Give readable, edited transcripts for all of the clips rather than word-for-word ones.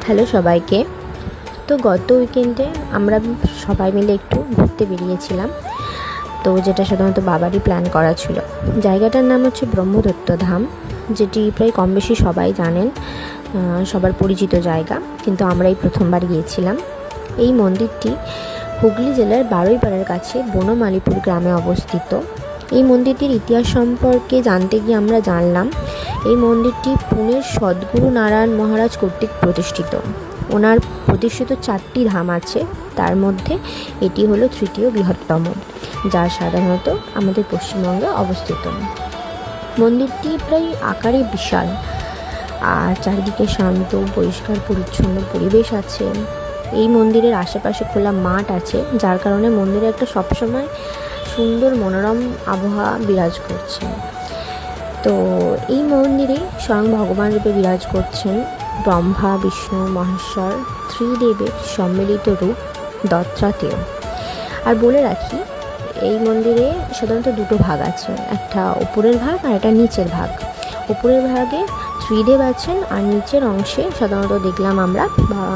Hello সবাইকে। তো গত উইকেন্ডে আমরা সবাই মিলে একটু ঘুরতে বেরিয়েছিলাম, তো যেটা সাধারণত বাবারই প্ল্যান করা ছিল। জায়গাটার নাম হচ্ছে ব্রহ্মদত্ত ধাম, যেটি প্রায় কম বেশি সবাই জানেন, সবার পরিচিত জায়গা, কিন্তু আমরা এই প্রথমবার গিয়েছিলাম। এই মন্দিরটি হুগলি জেলার বারুইপাড়ার কাছে বনমালীপুর গ্রামে অবস্থিত। এই মন্দিরটির ইতিহাস সম্পর্কে জানতে গিয়ে আমরা জানলাম এই মন্দিরটি পুনের সদ্গুরু নারায়ণ মহারাজ কর্তৃক প্রতিষ্ঠিত। ওনার প্রতিষ্ঠিত 4টি ধাম আছে, তার মধ্যে এটি হলো তৃতীয় বৃহত্তম, যা সাধারণত আমাদের পশ্চিমবঙ্গে অবস্থিত। মন্দিরটি প্রায় আকারে বিশাল, আর চারিদিকে শান্ত পরিষ্কার পরিচ্ছন্ন পরিবেশ আছে। এই মন্দিরের আশেপাশে খোলা মাঠ আছে, যার কারণে মন্দিরে একটা সবসময় সুন্দর মনোরম আবহাওয়া বিরাজ করছে। তো এই মন্দিরে স্বয়ং ভগবান রূপে বিরাজ করছেন ব্রহ্মা বিষ্ণু মহেশ্বর ত্রিদেবের সম্মিলিত রূপ দত্তাত্রেয়। আর বলে রাখি, এই মন্দিরে সাধারণত দুটো ভাগ আছে, একটা উপরের ভাগ আর একটা নিচের ভাগ। উপরের ভাগে ত্রিদেব আছেন, আর নিচের অংশে সাধারণত দেখলাম আমরা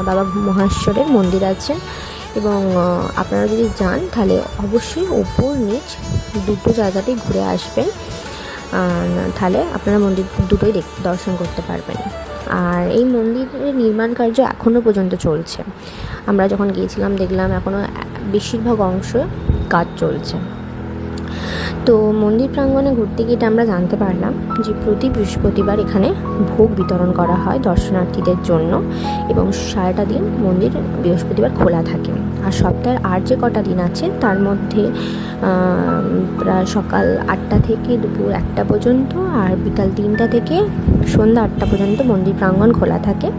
বাবা মহেশ্বরের মন্দির আছেন। এবং আপনারা যদি যান তাহলে অবশ্যই উপর নিচ দুটো জায়গাতেই ঘুরে আসবেন, তাহলে আপনারা মন্দির দুটোই দর্শন করতে পারবেন। আর এই মন্দিরের নির্মাণ কার্য এখনও পর্যন্ত চলছে। আমরা যখন গিয়েছিলাম দেখলাম এখনও বেশিরভাগ অংশ কাজ চলছে। তো মন্দির প্রাঙ্গণে ঘুরতে গিয়ে আমরা জানতে পারলাম যে প্রতি বৃহস্পতিবার এখানে ভোগ বিতরণ করা হয় দর্শনার্থীদের জন্য, এবং সারাটা দিন মন্দির বৃহস্পতিবার খোলা থাকে। আর সপ্তাহের আর যে কটা দিন আছে তার মধ্যে প্রায় সকাল 8টা থেকে দুপুর 1টা পর্যন্ত, আর বিকাল 3টা থেকে সন্ধ্যা 8টা পর্যন্ত মন্দির প্রাঙ্গণ খোলা থাকে।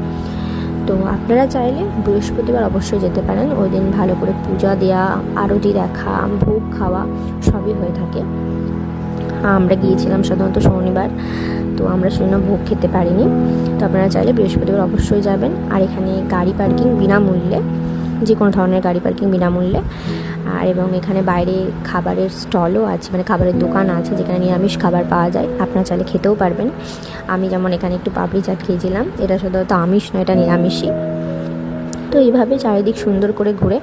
তো আপনারা চাইলে বৃহস্পতিবার অবশ্যই যেতে পারেন। ওই দিন ভালো করে পূজা দেওয়া, আরতি দেখা, ভোগ খাওয়া সবই হয়ে থাকে। আমরা গিয়েছিলাম সাধারণত শনিবার, তো আমরা সেজন্য ভোগ খেতে পারিনি। তো আপনারা চাইলে বৃহস্পতিবার অবশ্যই যাবেন। আর এখানে গাড়ি পার্কিং বিনামূল্যে, যে কোনো ধরনের গাড়ি পার্কিং বিনামূল্যে। আর এবং এখানে বাইরে খাবারের স্টলও আছে, মানে খাবারের দোকান আছে যেখানে নিরামিষ খাবার পাওয়া যায়, আপনারা চাইলে খেতেও পারবেন। আমি যেমন এখানে একটু পাপড়ি চাট খেয়েছিলাম, এটা সাধারণত আমিষ নয়, এটা নিরামিষই। তো এইভাবে চারিদিক সুন্দর করে ঘুরে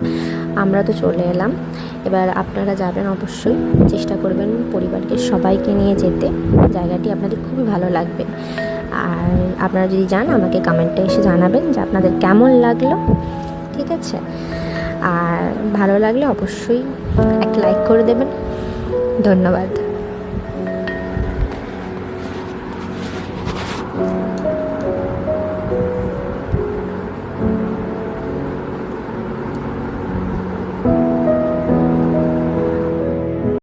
আমরা তো চলে এলাম। এবার আপনারা যাবেন, অবশ্যই চেষ্টা করবেন পরিবারকে সবাইকে নিয়ে যেতে। জায়গাটি আপনাদের খুবই ভালো লাগবে। আর আপনারা যদি যান আমাকে কমেন্টে এসে জানাবেন যে আপনাদের কেমন লাগলো, ঠিক আছে? আর ভালো লাগলে অবশ্যই একটা লাইক করে দেবেন। ধন্যবাদ।